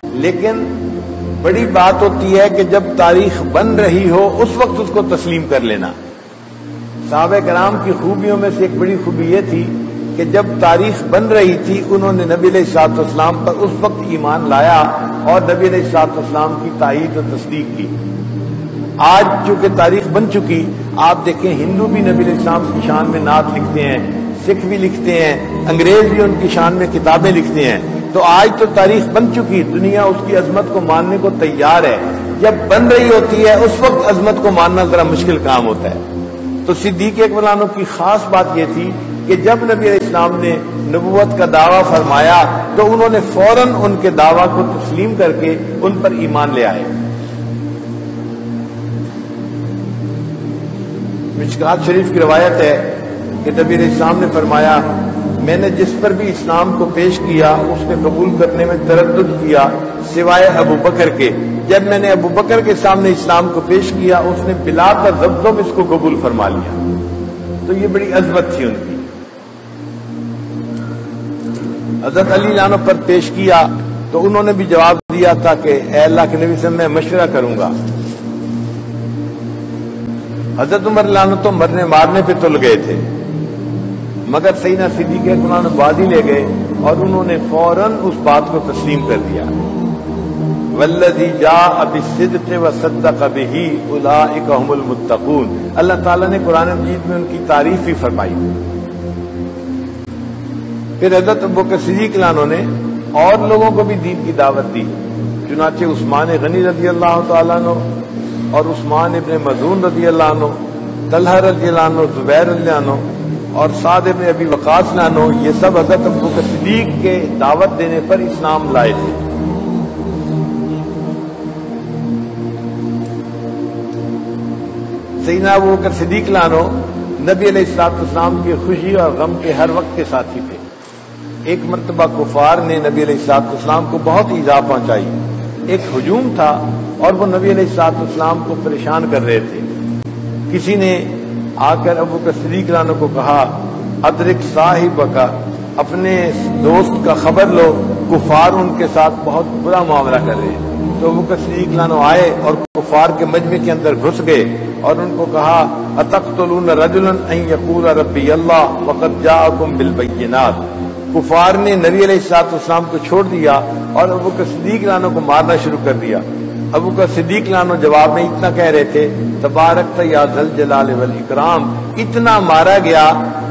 لیکن بڑی بات ہوتی ہے کہ جب تاریخ بن رہی ہو اس وقت اس کو تسلیم کر لینا. صحابہ کرام کی خوبیوں میں سے ایک بڑی خوبی یہ تھی کہ جب تاریخ بن رہی تھی انہوں نے نبی علیہ الصلوۃ والسلام پر اس وقت ایمان لایا اور نبی علیہ الصلوۃ والسلام کی تائید و تصدیق کی. آج چونکہ تاریخ بن چکی، آپ دیکھیں ہندو بھی نبی علیہ السلام کی شان میں نعت لکھتے ہیں، سکھ بھی لکھتے ہیں، انگریز بھی ان کی شان میں کتابیں لکھتے ہیں. تو آج تو تاریخ بن چکی، دنیا اس کی عظمت کو ماننے کو تیار ہے. جب بن رہی ہوتی ہے اس وقت عظمت کو ماننا ذرا مشکل کام ہوتا ہے. تو صدیق اکبر عنہ کی خاص بات یہ تھی کہ جب نبی علیہ السلام نے نبوت کا دعویٰ فرمایا تو انہوں نے فوراً ان کے دعویٰ کو تسلیم کر کے ان پر ایمان لے آئے. مشکات شریف کی روایت ہے کہ نبی علیہ السلام نے فرمایا میں نے جس پر بھی اسلام کو پیش کیا اس نے قبول کرنے میں تردد کیا سوائے ابو بکر کے. جب میں نے ابو بکر کے سامنے اسلام کو پیش کیا اس نے بلا تذبذب اس کو قبول فرما لیا. تو یہ بڑی عظمت تھی ان کی. حضرت علی عنہ پر پیش کیا تو انہوں نے بھی جواب دیا تھا کہ اے اللہ کے نبی سے میں مشورہ کروں گا. حضرت عمر عنہ تو مرنے مارنے پہ تل گئے تھے، مگر سیدنا صدیق اکبر عنہ بازی لے گئے اور انہوں نے فوراً اس بات کو تسلیم کر دیا. والذی جاء بالصدق وصدق به اولئک هم المتقون. اللہ تعالیٰ نے قرآن مجید میں ان کی تعریف بھی فرمائی. پھر حضرت ابوبکر صدیق عنہ نے اور لوگوں کو بھی دین کی دعوت دی. چنانچہ عثمان غنی رضی اللہ تعالیٰ عنہ اور عثمان ابن مظعون رضی اللہ عنہ، طلحہ رضی اللہ عنہ، زبیر رضی اللہ عنہ اور سعد ابن ابی وقاص عنہ، یہ سب حضرت ابوبکر صدیق کے دعوت دینے پر اسلام لائے تھے. سیدنا ابوبکر صدیق عنہ نبی علیہ الصلوۃ والسلام کی خوشی اور غم کے ہر وقت کے ساتھی تھے. ایک مرتبہ کفار نے نبی علیہ الصلوۃ والسلام کو بہت ایذا پہنچائی. ایک ہجوم تھا اور وہ نبی علیہ الصلوۃ والسلام کو پریشان کر رہے تھے. کسی نے آ کر ابوبکر صدیق عنہ کو کہا ادرک صاحبک، اپنے دوست کا خبر لو، کفار ان کے ساتھ بہت برا معاملہ کر رہے ہیں. تو ابوبکر صدیق عنہ آئے اور کفار کے مجمع کے اندر گھس گئے اور ان کو کہا اتقتلون رجلا ان یقول ربی اللہ وقد جاءکم بالبینات. کفار نے نبی علیہ الصلوۃ والسلام کو چھوڑ دیا اور ابوبکر صدیق عنہ کو مارنا شروع کر دیا. ابوبکر صدیق عنہ جواب میں اتنا کہہ رہے تھے تبارکت یا ذل جلال والاکرام. اتنا مارا گیا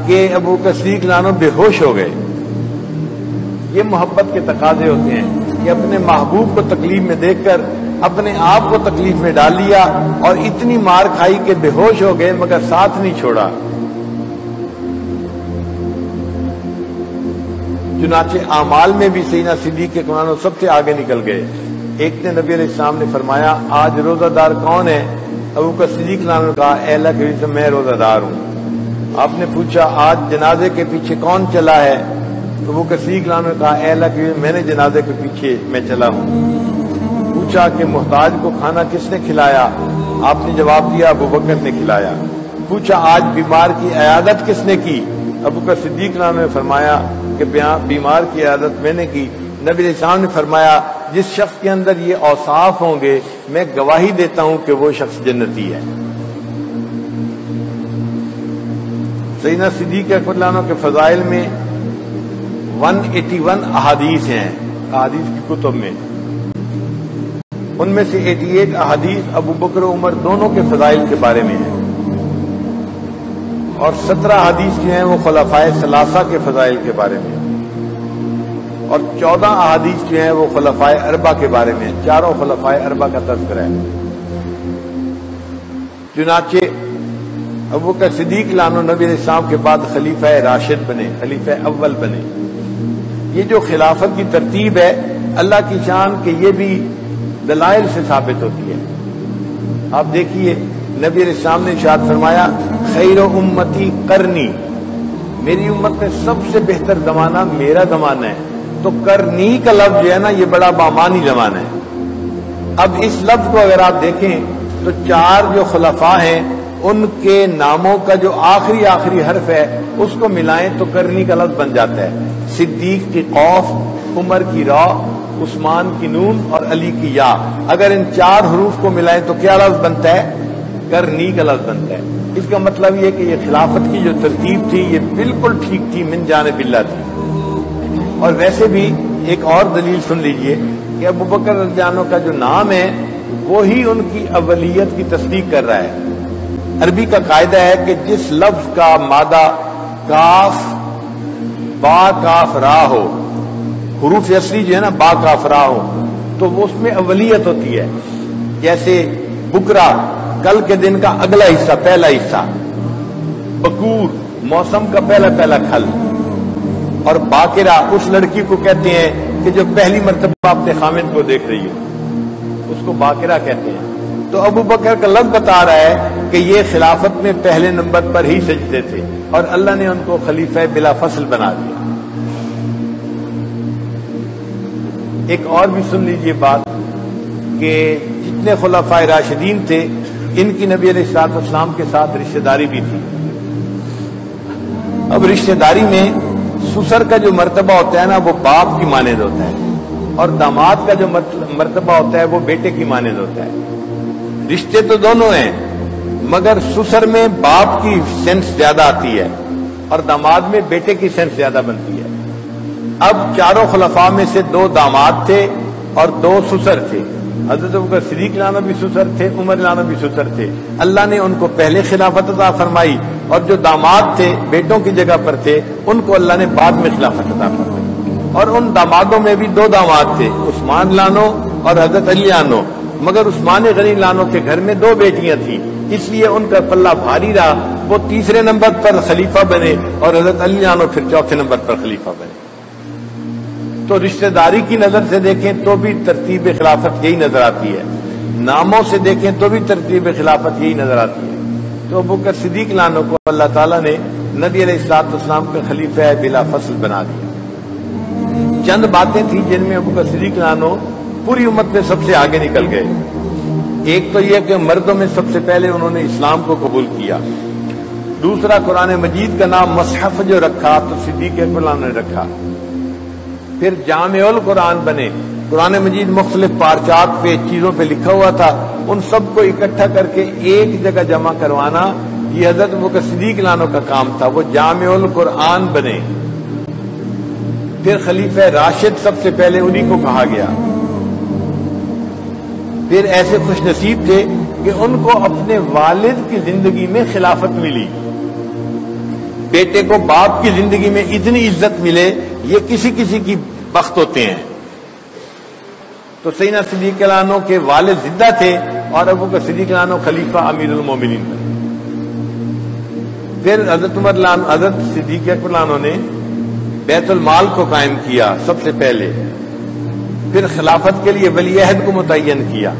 کہ ابوبکر صدیق عنہ بے ہوش ہو گئے. یہ محبت کے تقاضے ہوتے ہیں کہ اپنے محبوب کو تکلیف میں دیکھ کر اپنے آپ کو تکلیف میں ڈال لیا اور اتنی مار کھائی کہ بے ہوش ہو گئے مگر ساتھ نہیں چھوڑا. چنانچہ اعمال میں بھی سیدنا صدیق اکبر عنہ سب سے آگے نکل گئے. ایک نے نبی علیہ السلام نے فرمایا آج روزہ دار کون ہے؟ ابوبکر صدیق عنہ نے کہا اے اللہ کے نبی سے میں روزہ دار ہوں. آپ نے پوچھا آج جنازے کے پیچھے کون چلا ہے؟ ابوبکر صدیق عنہ نے کہا اے اللہ کے نبی میں نے جنازے کے پیچھے میں چلا ہوں. پوچھا کہ محتاج کو کھانا کس نے کھلایا؟ آپ نے جواب دیا ابوبکر نے کھلایا. پوچھا آج بیمار کی عیادت کس نے کی؟ ابوبکر صدیق عنہ نے فرمایا کہ بیمار کی عیادت میں نے کی. نبی علیہ السلام نے فرمایا جس شخص کے اندر یہ اوصاف ہوں گے میں گواہی دیتا ہوں کہ وہ شخص جنتی ہے. سیدنا صدیق اکبر عنہ کے فضائل میں 181 احادیث ہیں احادیث کی کتب میں. ان میں سے 88 احادیث ابو بکر و عمر دونوں کے فضائل کے بارے میں ہیں اور 17 احادیث جو ہیں وہ خلفائے ثلاثہ کے فضائل کے بارے میں اور 14 احادیث جو ہیں وہ خلفائے اربع کے بارے میں. چاروں خلفائے اربع کا تذکرہ ہے. چنانچہ ابوبکر صدیق عنہ نبی علیہ السلام کے بعد خلیفہ راشد بنے، خلیفہ اول بنے. یہ جو خلافت کی ترتیب ہے اللہ کی شان کہ یہ بھی دلائل سے ثابت ہوتی ہے. آپ دیکھیے نبی علیہ السلام نے ارشاد فرمایا خیر امتی قرنی، میری امت میں سب سے بہتر زمانہ میرا زمانہ ہے. تو کرنی کا لفظ جو ہے نا یہ بڑا بامانی زمانہ ہے. اب اس لفظ کو اگر آپ دیکھیں تو 4 جو خلفاء ہیں ان کے ناموں کا جو آخری حرف ہے اس کو ملائیں تو کرنی کا لفظ بن جاتا ہے. صدیق کی قوف، عمر کی را، عثمان کی نون اور علی کی یا. اگر ان 4 حروف کو ملائیں تو کیا لفظ بنتا ہے؟ کرنی کا لفظ بنتا ہے. اس کا مطلب یہ کہ یہ خلافت کی جو ترتیب تھی یہ بالکل ٹھیک تھی، من جانب اللہ تھی. اور ویسے بھی ایک اور دلیل سن لیجئے کہ ابوبکر رضی اللہ عنہ کا جو نام ہے وہی ان کی اولیت کی تصدیق کر رہا ہے. عربی کا قاعدہ ہے کہ جس لفظ کا مادہ کاف با کاف را ہو، حروف اصلی جو ہے نا با کاف را ہو، تو وہ اس میں اولیت ہوتی ہے. جیسے بکرا کل کے دن کا اگلا حصہ، پہلا حصہ. بکور موسم کا پہلا کھل. اور باقرہ اس لڑکی کو کہتے ہیں کہ جو پہلی مرتبہ اپنے خامد کو دیکھ رہی ہو، اس کو باقرہ کہتے ہیں. تو ابو بکر کا لفظ بتا رہا ہے کہ یہ خلافت میں پہلے نمبر پر ہی سجدے تھے اور اللہ نے ان کو خلیفہ بلا فصل بنا دیا. ایک اور بھی سن لیجئے بات کہ جتنے خلفائے راشدین تھے ان کی نبی علیہ الصلوۃ والسلام کے ساتھ رشتہ داری بھی تھی. اب رشتہ داری میں سسر کا جو مرتبہ ہوتا ہے نا وہ باپ کی مانند ہوتا ہے، اور داماد کا جو مرتبہ ہوتا ہے وہ بیٹے کی مانند ہوتا ہے. رشتے تو دونوں ہیں مگر سسر میں باپ کی سینس زیادہ آتی ہے اور داماد میں بیٹے کی سینس زیادہ بنتی ہے. اب 4 خلفاء میں سے 2 داماد تھے اور 2 سسر تھے. حضرت ابوبکر صدیق لانا بھی سسر تھے، عمر لانا بھی سسر تھے. اللہ نے ان کو پہلے خلافت عطا فرمائی اور جو داماد تھے بیٹوں کی جگہ پر تھے ان کو اللہ نے بعد میں خلافت عطا فرمائی. اور ان دامادوں میں بھی 2 داماد تھے، عثمان لانو اور حضرت علی لانو. مگر عثمان غنی لانو کے گھر میں 2 بیٹیاں تھیں، اس لیے ان کا پلہ بھاری رہا. وہ تیسرے نمبر پر خلیفہ بنے اور حضرت علی لانو پھر چوتھے نمبر پر خلیفہ بنے. تو رشتہ داری کی نظر سے دیکھیں تو بھی ترتیب خلافت یہی نظر آتی ہے، ناموں سے دیکھیں تو بھی ترتیب خلافت یہی نظر آتی ہے. تو ابوبکر صدیق لانو کو اللہ تعالیٰ نے نبی علیہ الصلوۃ والسلام کا خلیفہ بلا فصل بنا دیا. چند باتیں تھیں جن میں ابوبکر صدیق لانو پوری امت میں سب سے آگے نکل گئے. ایک تو یہ کہ مردوں میں سب سے پہلے انہوں نے اسلام کو قبول کیا. دوسرا قرآن مجید کا نام مصحف جو رکھا تو صدیق اکبر نے رکھا. پھر جامع القرآن بنے. قرآن مجید مختلف پارچات پہ چیزوں پہ لکھا ہوا تھا، ان سب کو اکٹھا کر کے ایک جگہ جمع کروانا یہ حضرت ابوبکر صدیق لانو کا کام تھا. وہ جامع القرآن بنے. پھر خلیفہ راشد سب سے پہلے انہی کو کہا گیا. پھر ایسے خوش نصیب تھے کہ ان کو اپنے والد کی زندگی میں خلافت ملی. بیٹے کو باپ کی زندگی میں اتنی عزت ملے یہ کسی کی بخت ہوتے ہیں. تو سیدنا صدیق لانو کے والد زندہ تھے اور ابوبکر صدیق لانو خلیفہ امیر المومنین بنے. پھر حضرت صدیق اکبر لانو نے بیت المال کو قائم کیا سب سے پہلے. پھر خلافت کے لیے ولی عہد کو متعین کیا.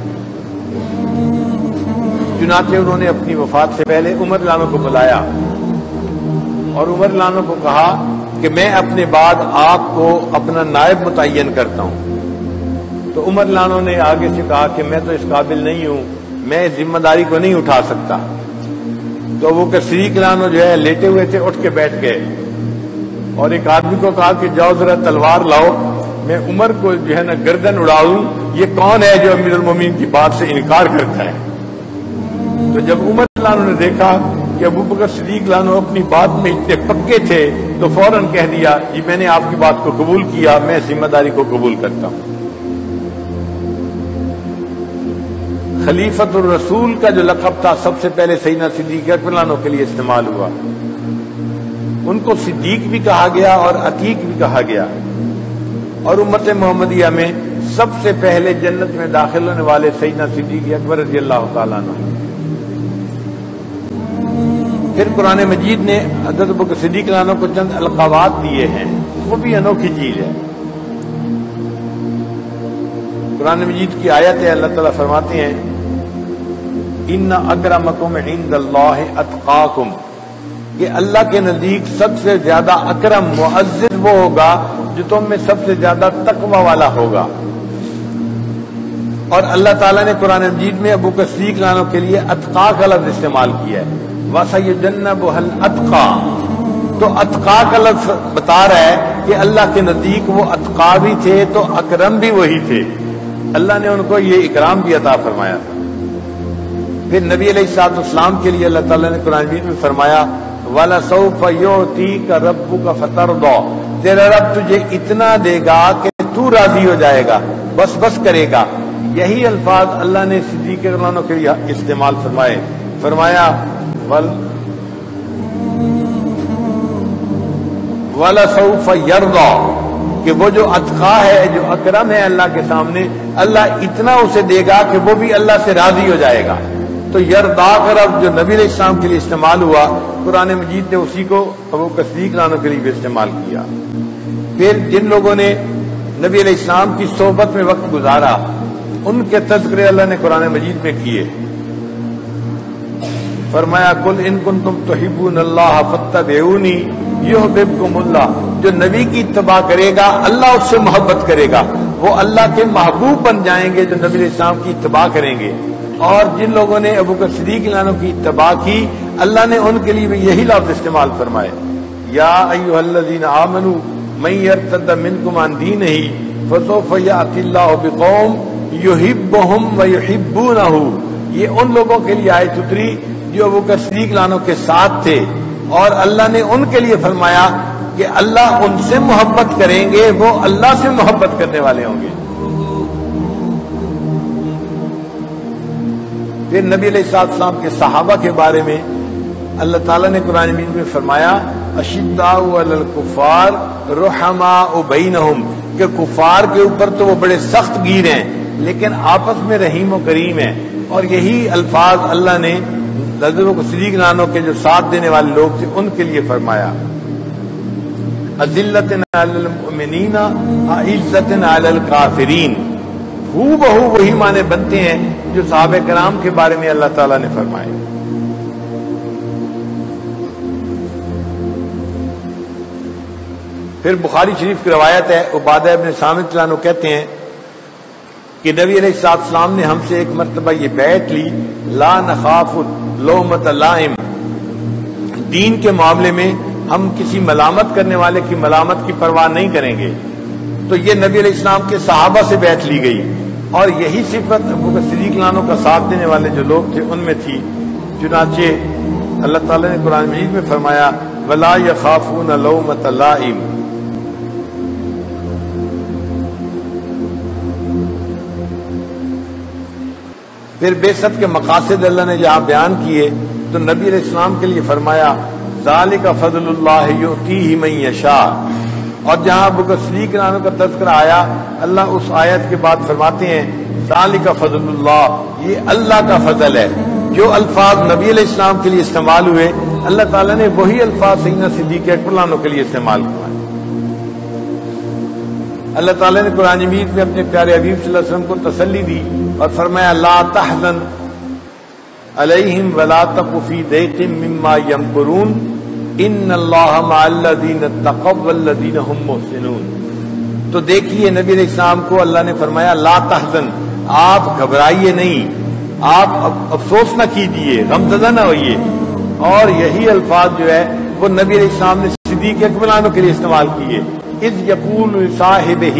چنانچہ انہوں نے اپنی وفات سے پہلے عمر لانو کو بلایا اور عمر لانو کو کہا کہ میں اپنے بعد آپ کو اپنا نائب متعین کرتا ہوں. تو عمر لانو نے آگے سے کہا کہ میں تو اس قابل نہیں ہوں، میں اس ذمہ داری کو نہیں اٹھا سکتا. تو وہ صدیق لانو جو ہے لیٹے ہوئے تھے، اٹھ کے بیٹھ گئے اور ایک آدمی کو کہا کہ جاؤ ذرا تلوار لاؤ، میں عمر کو جو ہے نا گردن اڑاؤں. یہ کون ہے جو امیر المومنین کی بات سے انکار کرتا ہے؟ تو جب عمر لانو نے دیکھا کہ ابوبکر صدیق لانو اپنی بات میں اتنے پکے تھے تو فوراً کہہ دیا جی میں نے آپ کی بات کو قبول کیا، میں ذمہ داری کو قبول کرتا ہوں. خلیفۃ الرسول کا جو لقب تھا سب سے پہلے سیدنا صدیق اکبر لانو کے لیے استعمال ہوا. ان کو صدیق بھی کہا گیا اور عتیق بھی کہا گیا. اور امت محمدیہ میں سب سے پہلے جنت میں داخل ہونے والے سیدنا صدیق اکبر رضی اللہ تعالیٰ عنہ. پھر قرآن مجید نے حضرت ابوبکر صدیق عنہ کو چند القابات دیے ہیں، وہ بھی انوکھی چیز ہے. قرآن مجید کی آیت ہے، اللہ تعالیٰ فرماتے ہیں ان اکرمکم عند اللہ اتقاکم، کہ اللہ کے نزدیک سب سے زیادہ اکرم معزز وہ ہوگا جو تم میں سب سے زیادہ تقوی والا ہوگا. اور اللہ تعالیٰ نے قرآن مجید میں ابو بکر صدیق عنہ کے لیے اتقا کا لفظ استعمال کیا ہے، وَسَيُجَنَّبُهَا الْأَتْقَى، تو اتقا کا لفظ بتا رہا ہے کہ اللہ کے نزدیک وہ اتقا بھی تھے تو اکرم بھی وہی تھے، اللہ نے ان کو یہ اکرام بھی عطا فرمایا تھا۔ پھر نبی علیہ الصلوۃ والسلام کے لیے اللہ تعالیٰ نے قرآن مجید میں فرمایا وَلَسَوْفَ يُعْطِيكَ رَبُّكَ فَتَرْضَىٰ، تیرا رب تجھے اتنا دے گا کہ تو راضی ہو جائے گا، بس بس کرے گا۔ یہی الفاظ اللہ نے صدیق عنہ کے لیے استعمال فرمائے، فرمایا وَلَسَوْفَ يَرْضَىٰ، کہ وہ جو اتقا ہے، جو اکرم ہے اللہ کے سامنے، اللہ اتنا اسے دے گا کہ وہ بھی اللہ سے راضی ہو جائے گا۔ تو یردا کا لفظ جو نبی علیہ السلام کے لیے استعمال ہوا، قرآن مجید نے اسی کو ابو بکر صدیق عنہ کے لیے بھی استعمال کیا۔ پھر جن لوگوں نے نبی علیہ السلام کی صحبت میں وقت گزارا، ان کے تذکرے اللہ نے قرآن مجید میں کیے، فرمایا قل ان کنتم تحبون اللہ فاتبعونی یحببکم اللہ، جو نبی کی اتباع کرے گا اللہ اس سے محبت کرے گا، وہ اللہ کے محبوب بن جائیں گے جو نبی علیہ السلام کی اتباع کریں گے۔ اور جن لوگوں نے ابو بکر صدیق عنہ کی اتباع کی، اللہ نے ان کے لیے بھی یہی لفظ استعمال فرمائے، یا ایھا الذین آمنوا من یرتد منکم عن دینہ فسوف یأتی اللہ بقوم یحبہم ویحبونہ، یہ ان لوگوں کے لیے آیت اتری جو ابو بکر صدیق عنہ کے ساتھ تھے، اور اللہ نے ان کے لیے فرمایا کہ اللہ ان سے محبت کریں گے، وہ اللہ سے محبت کرنے والے ہوں گے۔ پھر نبی علیہ السلام کے صحابہ کے بارے میں اللہ تعالیٰ نے قرآن مجید میں فرمایا اشداء علی الکفار رحماء بینہم، کہ کفار کے اوپر تو وہ بڑے سخت گیر ہیں لیکن آپس میں رحیم و کریم ہیں۔ اور یہی الفاظ اللہ نے حضرت صدیق عنہ کے جو ساتھ دینے والے لوگ تھے ان کے لیے فرمایا اذلۃ علی المؤمنین اعزۃ علی الکافرین، ہو بہو وہی معنی بنتے ہیں جو صحابہ کرام کے بارے میں اللہ تعالیٰ نے فرمائے۔ پھر بخاری شریف کی روایت ہے، عبادہ ابن صامت عنہ کہتے ہیں کہ نبی علیہ السلام نے ہم سے ایک مرتبہ یہ بیعت لی، لا نخاف لومۃ لائم، دین کے معاملے میں ہم کسی ملامت کرنے والے کی ملامت کی پرواہ نہیں کریں گے۔ تو یہ نبی علیہ السلام کے صحابہ سے بیعت لی گئی، اور یہی صفت ابو بکر صدیق عنہ کا ساتھ دینے والے جو لوگ تھے ان میں تھی۔ چنانچہ اللہ تعالیٰ نے قرآن مجید میں فرمایا ولا یخافون لومۃ لائم، پھر بعثت کے مقاصد اللہ نے جہاں بیان کیے تو نبی علیہ السلام کے لیے فرمایا ذالک فضل اللہ یؤتیہ من یشاء، اور جہاں ابو بکر صدیق عنہ کا تذکرہ آیا اللہ اس آیت کے بعد فرماتے ہیں ذالک فضل اللہ، یہ اللہ کا فضل ہے۔ جو الفاظ نبی علیہ السلام کے لیے استعمال ہوئے اللہ تعالیٰ نے وہی الفاظ سیدنا صدیق اکبر عنہ کے لیے استعمال کیے۔ اللہ تعالیٰ نے قرآن مجید میں اپنے پیارے حبیب صلی اللہ علیہ وسلم کو تسلی دی اور فرمایا لا تحزن علیہم ولا تک فی ضیق مما یمکرون ان اللہ مع الذین اتقوا والذین هم محسنون۔ تو دیکھیے نبی علیہ السلام کو اللہ نے فرمایا لا تحزن، آپ گھبرائیے نہیں، آپ افسوس نہ کیجیے، غمزدہ نہ ہوئیے۔ اور یہی الفاظ جو ہے وہ نبی علیہ السلام نے صدیق اکبر عنہ کے لیے استعمال کیے، اذ یقول لصاحبہ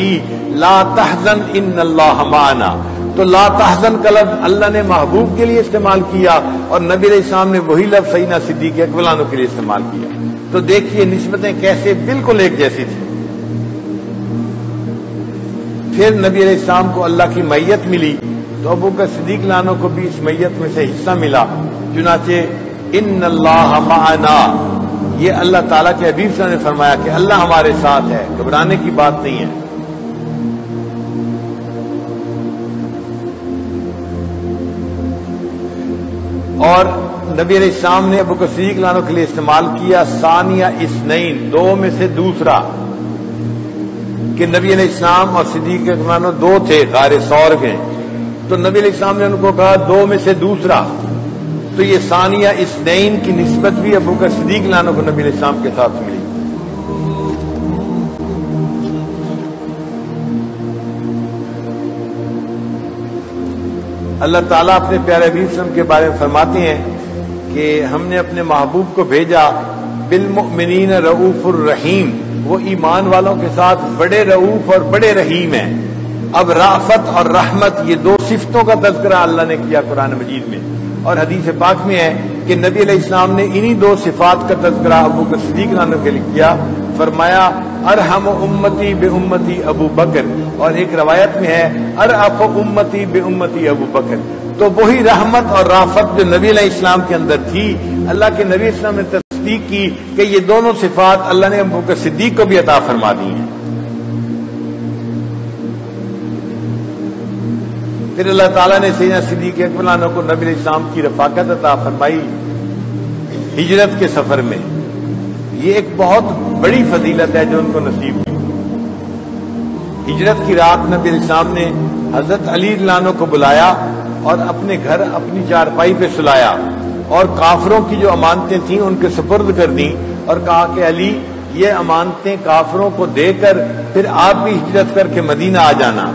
لا تحزن ان اللہ معنا۔ تو لا تحزن کا لفظ اللہ نے محبوب کے لیے استعمال کیا اور نبی علیہ السلام نے وہی لفظ سیدنا صدیق اکبر عنہ کے لیے استعمال کیا۔ تو دیکھیے نسبتیں کیسے بالکل ایک جیسی تھی۔ پھر نبی علیہ السلام کو اللہ کی معیت ملی تو ابو بکر صدیق عنہ کو بھی اس معیت میں سے حصہ ملا، چنانچہ ان اللہ معنا، یہ اللہ تعالیٰ کے حبیب صلی اللہ علیہ وسلم نے فرمایا کہ اللہ ہمارے ساتھ ہے، گھبرانے کی بات نہیں ہے۔ اور نبی علیہ السلام نے ابو بکر صدیق عنہ کے لیے استعمال کیا ثانیہ اثنین، دو میں سے دوسرا، کہ نبی علیہ السلام اور صدیق اکبر عنہ دو تھے غار ثور کے، تو نبی علیہ السلام نے ان کو کہا دو میں سے دوسرا، تو یہ ثانیہ اثنین کی نسبت بھی ابو بکر صدیق عنہ کو نبی علیہ السلام کے ساتھ ملی۔ اللہ تعالیٰ اپنے پیارے حبیب صلی اللہ علیہ وسلم کے بارے میں فرماتے ہیں کہ ہم نے اپنے محبوب کو بھیجا بالمؤمنین رؤوف الرحیم، وہ ایمان والوں کے ساتھ بڑے رؤوف اور بڑے رحیم ہیں۔ اب رافت اور رحمت یہ دو صفتوں کا تذکرہ اللہ نے کیا قرآن مجید میں، اور حدیث پاک میں ہے کہ نبی علیہ السلام نے انہی دو صفات کا تذکرہ ابو بکر صدیق رضی اللہ عنہ کے لیے کیا، فرمایا ارحم امتی بے امتی ابو بکر، اور ایک روایت میں ہے ارأف امتی بے امتی ابو بکر۔ تو وہی رحمت اور رافت جو نبی علیہ السلام کے اندر تھی، اللہ کے نبی السلام نے تصدیق کی کہ یہ دونوں صفات اللہ نے ابو بکر صدیق کو بھی عطا فرما دی ہیں۔ پھر اللہ تعالیٰ نے سیدنا صدیق اکبر عنہ کو نبی علیہ السلام کی رفاقت عطا فرمائی ہجرت کے سفر میں۔ یہ ایک بہت بڑی فضیلت ہے جو ان کو نصیب ہوئی۔ ہجرت کی رات نبی علیہ السلام نے حضرت علی رضی اللہ عنہ کو بلایا اور اپنے گھر اپنی چارپائی پہ سلایا، اور کافروں کی جو امانتیں تھیں ان کے سپرد کر دیں، اور کہا کہ علی یہ امانتیں کافروں کو دے کر پھر آپ بھی ہجرت کر کے مدینہ آ جانا۔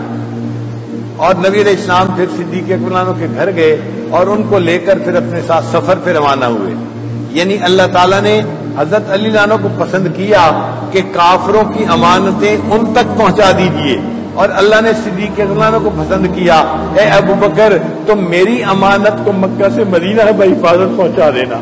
اور نبی علیہ السلام پھر صدیق اکبر عنہ کے گھر گئے اور ان کو لے کر پھر اپنے ساتھ سفر پہ روانہ ہوئے۔ یعنی اللہ تعالیٰ نے حضرت علی رضی اللہ عنہ کو پسند کیا کہ کافروں کی امانتیں ان تک پہنچا دیجئے، اور اللہ نے صدیق اکبر عنہ کو پسند کیا اے ابو بکر تم میری امانت کو مکہ سے مدینہ بحفاظت پہنچا دینا۔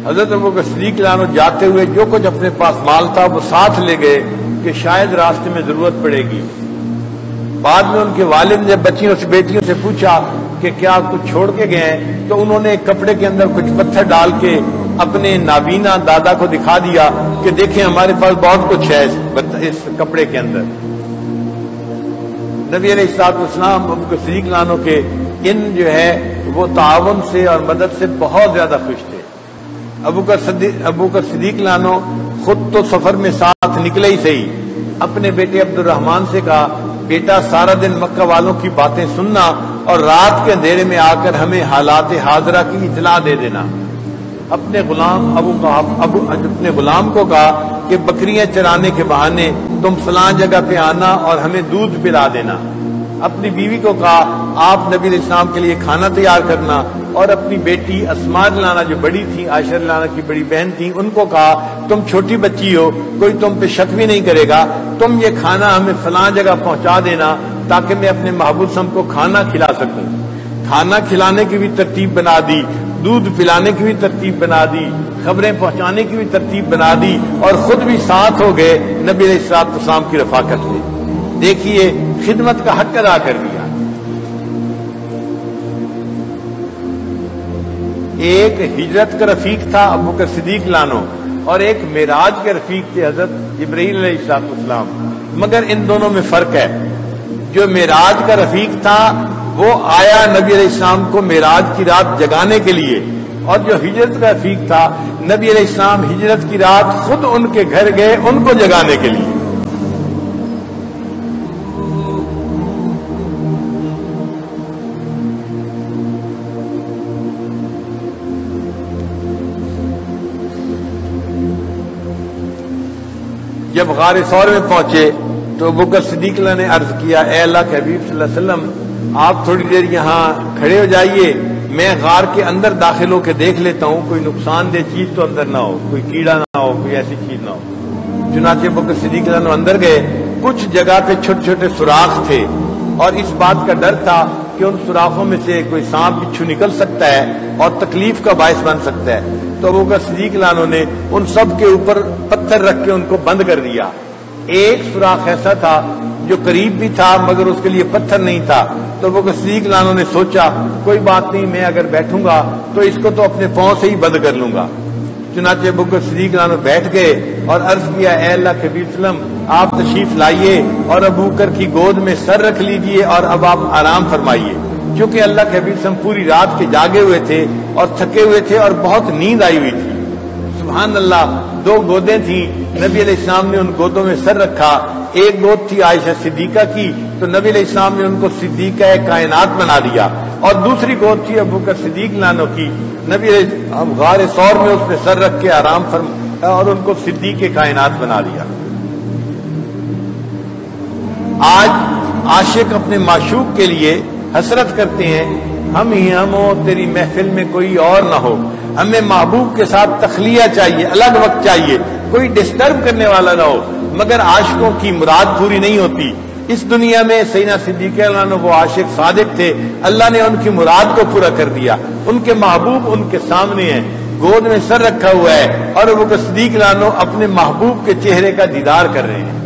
حضرت ابو بکر صدیق رضی اللہ عنہ جاتے ہوئے جو کچھ اپنے پاس مال تھا وہ ساتھ لے گئے کہ شاید راستے میں ضرورت پڑے گی۔ بعد میں ان کے والد نے بچیوں سے بیٹیوں سے پوچھا کہ کیا کچھ چھوڑ کے گئے ہیں، تو انہوں نے ایک کپڑے کے اندر کچھ پتھر ڈال کے اپنے نابینا دادا کو دکھا دیا کہ دیکھیں ہمارے پاس بہت کچھ ہے اس کپڑے کے اندر۔ نبی علیہ السلام ابو بکر صدیق رضی اللہ عنہ کے ان جو ہے وہ تعاون سے اور مدد سے بہت زیادہ خوش تھے۔ ابو بکر صدیق رضی اللہ عنہ خود تو سفر میں ساتھ نکلے ہی صحیح، اپنے بیٹے عبد الرحمن سے کہا بیٹا سارا دن مکہ والوں کی باتیں سننا اور رات کے اندھیرے میں آ کر ہمیں حالات حاضرہ کی اطلاع دے دینا۔ اپنے غلام کو کہا کہ بکریاں چرانے کے بہانے تم فلاں جگہ پہ آنا اور ہمیں دودھ پلا دینا۔ اپنی بیوی کو کہا آپ نبی علیہ السلام کے لیے کھانا تیار کرنا، اور اپنی بیٹی اسماء رضی اللہ عنہا جو بڑی تھی، عائشہ رضی اللہ عنہا کی بڑی بہن تھی، ان کو کہا تم چھوٹی بچی ہو کوئی تم پہ شک بھی نہیں کرے گا، تم یہ کھانا ہمیں فلاں جگہ پہنچا دینا تاکہ میں اپنے محبوب صلی کو کھانا کھلا سکوں۔ کھانا کھلانے کی بھی ترتیب بنا دی، دودھ پلانے کی بھی ترتیب بنا دی، خبریں پہنچانے کی بھی ترتیب بنا دی، اور خود بھی ساتھ ہو گئے نبی علیہ السلام کی رفاقت میں۔ دیکھیے خدمت کا حق ادا کر دیا۔ ایک ہجرت کا رفیق تھا ابو بکر صدیق رضی اللہ عنہ، اور ایک معراج کے رفیق تھے حضرت جبرائیل علیہ السلام، مگر ان دونوں میں فرق ہے۔ جو معراج کا رفیق تھا وہ آیا نبی علیہ السلام کو معراج کی رات جگانے کے لیے، اور جو ہجرت کا رفیق تھا نبی علیہ السلام ہجرت کی رات خود ان کے گھر گئے ان کو جگانے کے لیے۔ جب غار ثور میں پہنچے تو ابو بکر صدیق اللہ نے عرض کیا اے اللہ کے حبیب صلی اللہ علیہ وسلم آپ تھوڑی دیر یہاں کھڑے ہو جائیے، میں غار کے اندر داخل ہو کے دیکھ لیتا ہوں کوئی نقصان دہ چیز تو اندر نہ ہو، کوئی کیڑا نہ ہو، کوئی ایسی چیز نہ ہو۔ چنانچہ ابو بکر صدیق اللہ عنہ اندر گئے، کچھ جگہ پہ چھوٹے چھوٹے سوراخ تھے، اور اس بات کا ڈر تھا کہ ان سوراخوں میں سے کوئی سانپ بچھو نکل سکتا ہے اور تکلیف کا باعث بن سکتا ہے۔ تو ابو بکر صدیق اللہ عنہ نے ان سب کے اوپر پتھر رکھ کے ان کو بند کر دیا۔ ایک سوراخ ایسا تھا جو قریب بھی تھا مگر اس کے لیے پتھر نہیں تھا، تو ابو بکر صدیق اللہ عنہ نے سوچا کوئی بات نہیں، میں اگر بیٹھوں گا تو اس کو تو اپنے پاؤں سے ہی بند کر لوں گا۔ چنانچہ ابو بکر صدیق اللہ عنہ بیٹھ گئے اور عرض کیا اے اللہ کے حبیب صلی اللہ علیہ وسلم آپ تشریف لائیے اور ابو بکر کی گود میں سر رکھ لیجئے اور اب آپ آرام فرمائیے، کیونکہ اللہ کے حبیب صلی اللہ علیہ وسلم پوری رات کے جاگے ہوئے تھے اور تھکے ہوئے تھے اور بہت نیند آئی ہوئی تھی۔ سبحان اللہ، دو گودیں تھیں، نبی علیہ السلام نے ان گودوں میں سر رکھا، ایک گود تھی عائشہ صدیقہ کی، تو نبی علیہ السلام نے ان کو صدیقہ کائنات بنا دیا. اور دوسری گود تھی ابو بکر صدیق لانو کی. نبی علیہ غار ثور میں اس نے سر رکھ کے آرام فرمایا اور ان کو صدیق کائنات بنا دیا. آج عاشق اپنے معشوق کے لیے حسرت کرتے ہیں ہم ہی ہم ہو، تیری محفل میں کوئی اور نہ ہو. ہمیں محبوب کے ساتھ تخلیہ چاہیے، الگ وقت چاہیے، کوئی ڈسٹرب کرنے والا نہ ہو. مگر عاشقوں کی مراد پوری نہیں ہوتی. اس دنیا میں سیدنا صدیق عنہ وہ عاشق صادق تھے، اللہ نے ان کی مراد کو پورا کر دیا. ان کے محبوب ان کے سامنے ہیں، گود میں سر رکھا ہوا ہے، اور وہ صدیق عنہ اپنے محبوب کے چہرے کا دیدار کر رہے ہیں.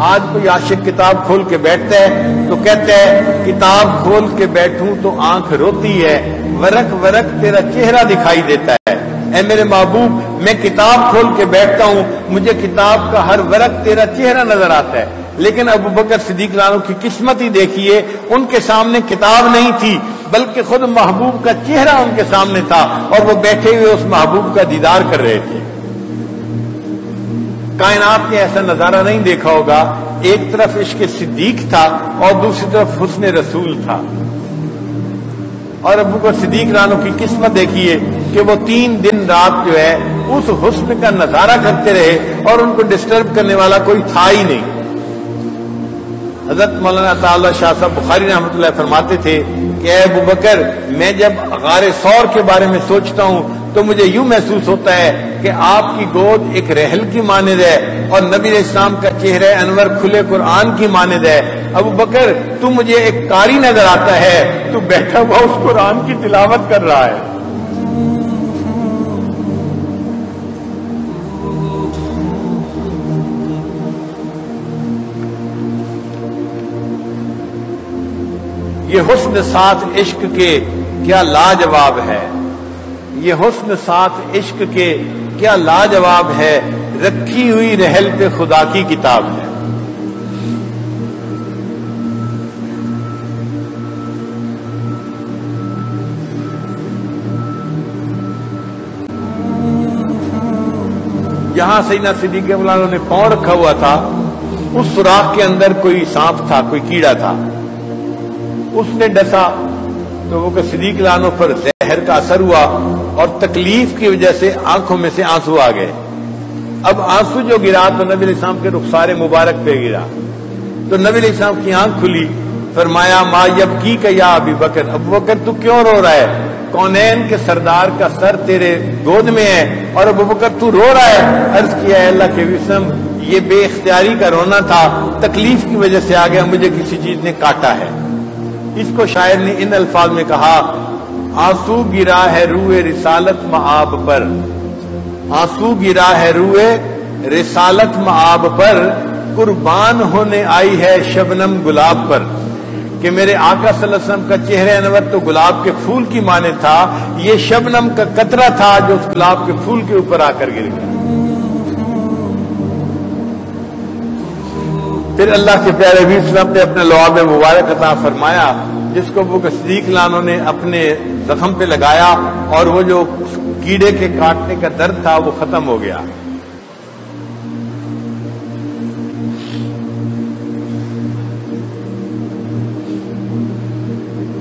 آج کوئی عاشق کتاب کھول کے بیٹھتا ہے تو کہتا ہے کتاب کھول کے بیٹھوں تو آنکھ روتی ہے، ورق ورق تیرا چہرہ دکھائی دیتا ہے. اے میرے محبوب، میں کتاب کھول کے بیٹھتا ہوں، مجھے کتاب کا ہر ورق تیرا چہرہ نظر آتا ہے. لیکن ابو بکر صدیق عنہ کی قسمت ہی دیکھیے، ان کے سامنے کتاب نہیں تھی بلکہ خود محبوب کا چہرہ ان کے سامنے تھا، اور وہ بیٹھے ہوئے اس محبوب کا دیدار کر رہے تھے. کائنات نے ایسا نظارہ نہیں دیکھا ہوگا. ایک طرف عشق صدیق تھا اور دوسری طرف حسن رسول تھا. اور ابو بکر صدیق عنہ کی قسمت دیکھیے کہ وہ 3 دن رات جو ہے اس حسن کا نظارہ کرتے رہے اور ان کو ڈسٹرب کرنے والا کوئی تھا ہی نہیں. حضرت مولانا تعالی شاہ صاحب بخاری رحمۃ اللہ فرماتے تھے کہ اے ابو بکر، میں جب غار ثور کے بارے میں سوچتا ہوں تو مجھے یوں محسوس ہوتا ہے کہ آپ کی گود ایک رحل کی مانند ہے اور نبی علیہ السلام کا چہرہ انور کھلے قرآن کی مانند ہے. ابو بکر، تو مجھے ایک قاری نظر آتا ہے، تو بیٹھا ہوا اس قرآن کی تلاوت کر رہا ہے. یہ حسن ساتھ عشق کے کیا لاجواب ہے، یہ حسن ساتھ عشق کے کیا لاجواب ہے، رکھی ہوئی رحل پہ خدا کی کتاب ہے. جہاں سیدنا صدیق عنہ نے پاؤں رکھا ہوا تھا اس سوراخ کے اندر کوئی سانپ تھا، کوئی کیڑا تھا. اس نے ڈسا تو وہ صدیق عنہ پر زہر کا اثر ہوا اور تکلیف کی وجہ سے آنکھوں میں سے آنسو آ گئے. اب آنسو جو گرا تو نبی علیہ السلام کے رخسار مبارک پہ گرا. تو نبی علیہ السلام کی آنکھ کھلی، فرمایا ما یبکی کا یا ابی بکر، ابو بکر تو کیوں رو رہا ہے؟ کونین کے سردار کا سر تیرے گود میں ہے اور ابو بکر تو رو رہا ہے. عرض کیا ہے اللہ کے وسلم، یہ بے اختیاری کا رونا تھا، تکلیف کی وجہ سے آ گیا، مجھے کسی چیز نے کاٹا ہے. اس کو شاعر نے ان الفاظ میں کہا، آنسو گرا ہے روئے رسالت مآب پر، آنسو گرا ہے روئے رسالت مآب پر، قربان ہونے آئی ہے شبنم گلاب پر. کہ میرے آقا صلی اللہ علیہ وسلم کا چہرہ انور تو گلاب کے پھول کی مانند تھا، یہ شبنم کا قطرہ تھا جو اس گلاب کے پھول کے اوپر آ کر گر گیا. پھر اللہ کے پیارے نبی صلی اللہ علیہ وسلم نے اپنے لعاب مبارک عطا فرمایا جس کو ابو بکر صدیق عنہ نے اپنے زخم پہ لگایا اور وہ جو کیڑے کے کاٹنے کا درد تھا وہ ختم ہو گیا.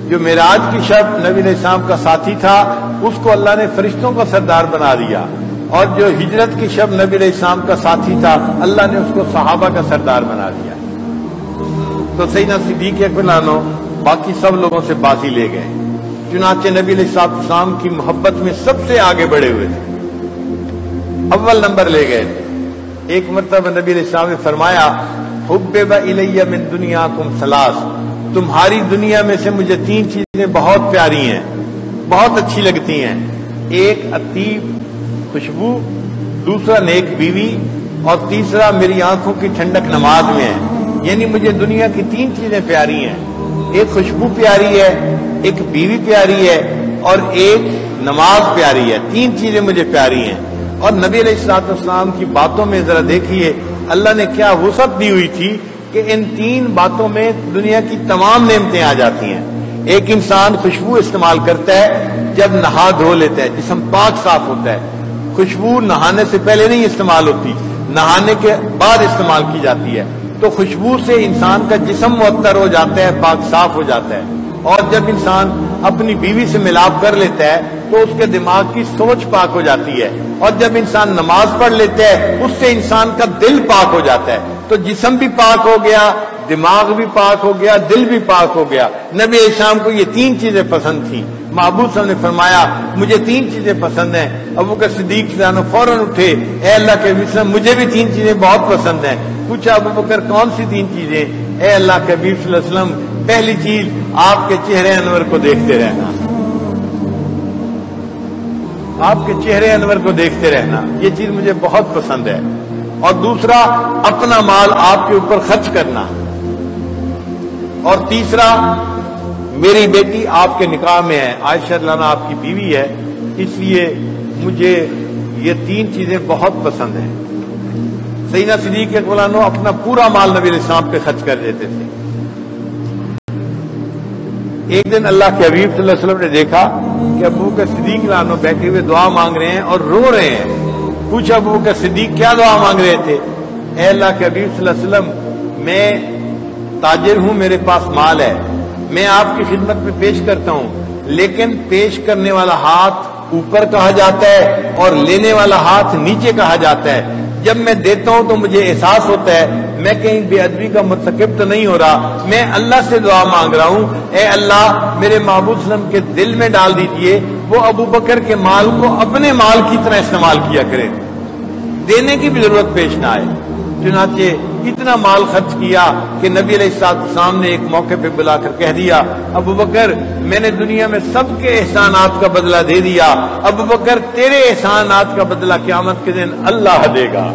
جو معراج کی شب نبی علیہ السلام کا ساتھی تھا اس کو اللہ نے فرشتوں کا سردار بنا دیا، اور جو ہجرت کی شب نبی علیہ السلام کا ساتھی تھا اللہ نے اس کو صحابہ کا سردار بنا دیا. تو سیدنا صدیق اکبر عنہ باقی سب لوگوں سے بازی لے گئے، چنانچہ نبی علیہ السلام کی محبت میں سب سے آگے بڑھے ہوئے تھے، اول نمبر لے گئے تھے. ایک مرتبہ نبی علیہ السلام نے فرمایا، حبب الی من دنیاکم ثلاث، تمہاری دنیا میں سے مجھے 3 چیزیں بہت پیاری ہیں، بہت اچھی لگتی ہیں. ایک اطیب خوشبو، دوسرا نیک بیوی، اور تیسرا میری آنکھوں کی ٹھنڈک نماز میں ہے. یعنی مجھے دنیا کی 3 چیزیں پیاری ہیں، ایک خوشبو پیاری ہے، ایک بیوی پیاری ہے، اور ایک نماز پیاری ہے. 3 چیزیں مجھے پیاری ہیں. اور نبی علیہ الصلوۃ والسلام کی باتوں میں ذرا دیکھیے اللہ نے کیا وسعت دی ہوئی تھی کہ ان 3 باتوں میں دنیا کی تمام نعمتیں آ جاتی ہیں. ایک انسان خوشبو استعمال کرتا ہے جب نہا دھو لیتا ہے، جسم پاک صاف ہوتا ہے. خوشبو نہانے سے پہلے نہیں استعمال ہوتی، نہانے کے بعد استعمال کی جاتی ہے. تو خوشبو سے انسان کا جسم معطر ہو جاتا ہے، پاک صاف ہو جاتا ہے. اور جب انسان اپنی بیوی سے ملاپ کر لیتا ہے تو اس کے دماغ کی سوچ پاک ہو جاتی ہے. اور جب انسان نماز پڑھ لیتا ہے اس سے انسان کا دل پاک ہو جاتا ہے. تو جسم بھی پاک ہو گیا، دماغ بھی پاک ہو گیا، دل بھی پاک ہو گیا. نبی اسلام کو یہ 3 چیزیں پسند تھیں. محبوب صاحب نے فرمایا مجھے 3 چیزیں پسند ہیں. ابو بکر صدیق فوراً اٹھے، اے اللہ کے حبیب مجھے بھی 3 چیزیں بہت پسند ہیں. پوچھا ابو بکر کون سی 3 چیزیں؟ اے اللہ کے حبیب صلی اللہ علیہ وسلم پہلی چیز آپ کے چہرے انور کو دیکھتے رہنا، آپ کے چہرے انور کو دیکھتے رہنا، یہ چیز مجھے بہت پسند ہے. اور دوسرا اپنا مال آپ کے اوپر خرچ کرنا. اور تیسرا میری بیٹی آپ کے نکاح میں ہے، عائشہ رضی اللہ عنہا آپ کی بیوی ہے، اس لیے مجھے یہ 3 چیزیں بہت پسند ہیں. سیدنا صدیق اکبر عنہ اپنا پورا مال نبی علیہ السلام پہ خرچ کر دیتے تھے. ایک دن اللہ کے حبیب صلی اللہ علیہ وسلم نے دیکھا کہ ابو بکر صدیق عنہ بیٹھے ہوئے دعا مانگ رہے ہیں اور رو رہے ہیں. پوچھا ابو بکر صدیق کیا دعا مانگ رہے تھے؟ اے اللہ کے حبیب صلی اللہ علیہ وسلم میں تاجر ہوں، میرے پاس مال ہے، میں آپ کی خدمت میں پیش کرتا ہوں، لیکن پیش کرنے والا ہاتھ اوپر کہا جاتا ہے اور لینے والا ہاتھ نیچے کہا جاتا ہے. جب میں دیتا ہوں تو مجھے احساس ہوتا ہے میں کہیں بے ادبی کا مرتکب تو نہیں ہو رہا. میں اللہ سے دعا مانگ رہا ہوں، اے اللہ میرے محبوب صلی اللہ علیہ وسلم کے دل میں ڈال دیجئے وہ ابو بکر کے مال کو اپنے مال کی طرح استعمال کیا کرے، دینے کی بھی ضرورت پیش نہ آئے. چنانچہ اتنا مال خرچ کیا کہ نبی علیہ السلام نے ایک موقع پہ بلا کر کہہ دیا ابو بکر میں نے دنیا میں سب کے احسانات کا بدلہ دے دیا، ابو بکر تیرے احسانات کا بدلہ قیامت کے دن اللہ دے گا.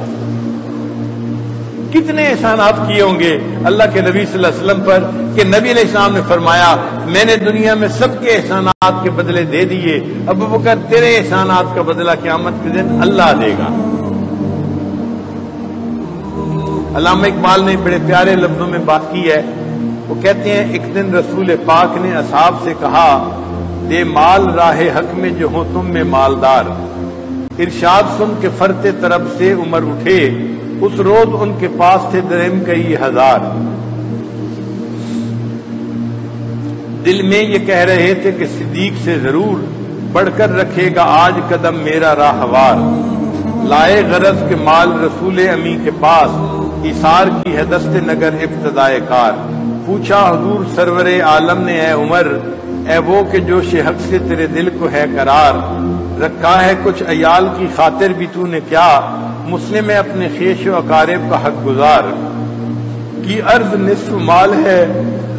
کتنے احسانات کیے ہوں گے اللہ کے نبی صلی اللہ علیہ وسلم پر کہ نبی علیہ السلام نے فرمایا میں نے دنیا میں سب کے احسانات کے بدلے دے دیے، ابو بکر تیرے احسانات کا بدلہ قیامت کے دن اللہ دے گا. علامہ اقبال نے بڑے پیارے لفظوں میں بات کی ہے. وہ کہتے ہیں ایک دن رسول پاک نے اصحاب سے کہا دے مال راہ حق میں جو ہوں تم میں مالدار. ارشاد سن کے فرتے طرف سے عمر اٹھے، اس روز ان کے پاس تھے درہم کئی ہزار. دل میں یہ کہہ رہے تھے کہ صدیق سے ضرور بڑھ کر رکھے گا آج قدم میرا راہوار. لائے غرض کے مال رسول امی کے پاس، ایثار کی ہے دست نگر ابتدائے کار. پوچھا حضور سرور عالم نے اے عمر، اے وہ کہ جوش حق سے تیرے دل کو ہے قرار، رکھا ہے کچھ عیال کی خاطر بھی تو نے کیا، مسلم میں اپنے خیش و اقارب کا حق گزار. کی عرض نصف مال ہے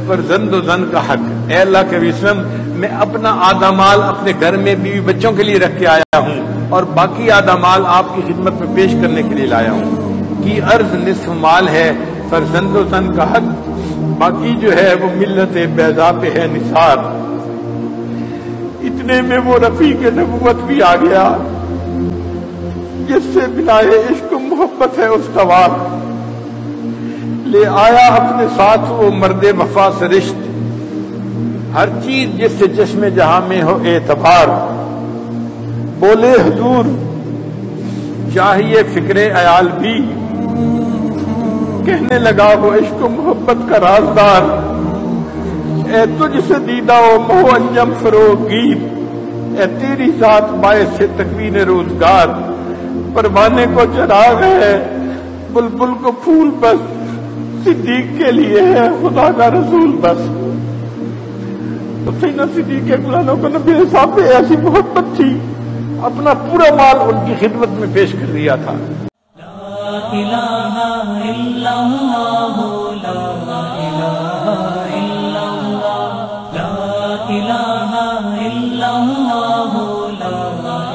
پر زند و زن کا حق. اے اللہ کے وسلم میں اپنا آدھا مال اپنے گھر میں بیوی بچوں کے لیے رکھ کے آیا ہوں اور باقی آدھا مال آپ کی خدمت میں پیش کرنے کے لیے لایا ہوں. کی عرض نصف مال ہے پر زند و زن کا حق، باقی جو ہے وہ ملت بیضا پہ ہے نثار. اتنے میں وہ رفیق نبوت بھی آ گیا جس سے بلائے عشق و محبت ہے استوار. لے آیا اپنے ساتھ وہ مرد وفا سرشت، ہر چیز جس سے چشم جہاں میں ہو اعتبار. بولے حضور چاہیے فکر عیال بھی، کہنے لگا وہ عشق و محبت کا رازدار. اے تجھ سے دیدہ و مہ انجم فروغ گیر، اے تیری ذات باعث سے تکوین روزگار. پروانے کو چراغ ہے بلبل کو پھول بس، صدیق کے لیے ہے خدا کا رسول بس. تو سیدنا صدیق اکبر کو نبی صاحب پہ ایسی محبت تھی اپنا پورا مال ان کی خدمت میں پیش کر دیا تھا. لا الہ الا اللہ، لا الہ الا اللہ، لا الہ الا اللہ، لا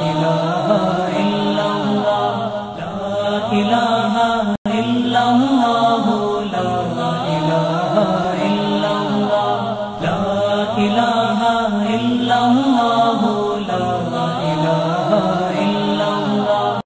الہ الا اللہ، لا الہ الا اللہ، لا الہ الا اللہ، لا الہ الا اللہ.